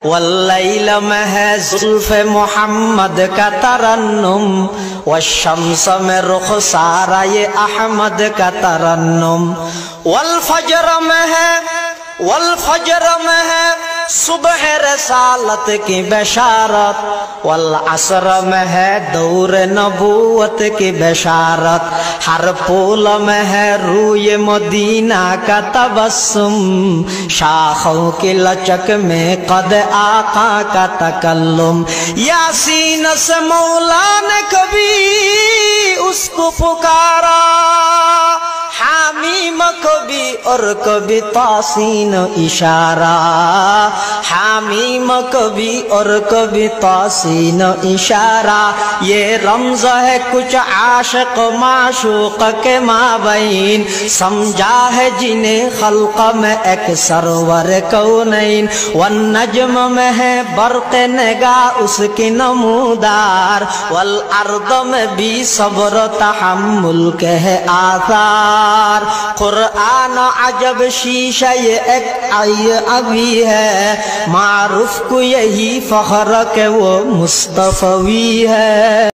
واللیل میں ہے زلف محمد کا ترنم، والشمس میں رخسارہ یہ احمد کا ترنم، والفجر میں ہے صبح رسالت کی بشارت، والعصر میں ہے دور نبوت کی بشارت، ہر پھول میں ہے روئے مدینہ کا تبسم، شاخوں کی لچک میں قد آقا کا تکلم، یاسین سے مولا نے کبھی اس کو پکارا، حامیم کبھی اور کبھی تاسین اشارہ، حامیم کبھی اور کبھی تاسین اشارہ، یہ رمز ہے کچھ عاشق معشوق کے مابین، سمجھا ہے جنہیں خلق میں ایک سرور کونین، والنجم میں ہے برق نگاہ اس کی نمودار، والارض میں بھی صبر تحمل کے ہے آثار، قرآن عجب شیشہ یہ ایک ابھی ہے، معروف کو یہی فخر کہ وہ مصطفی ہے۔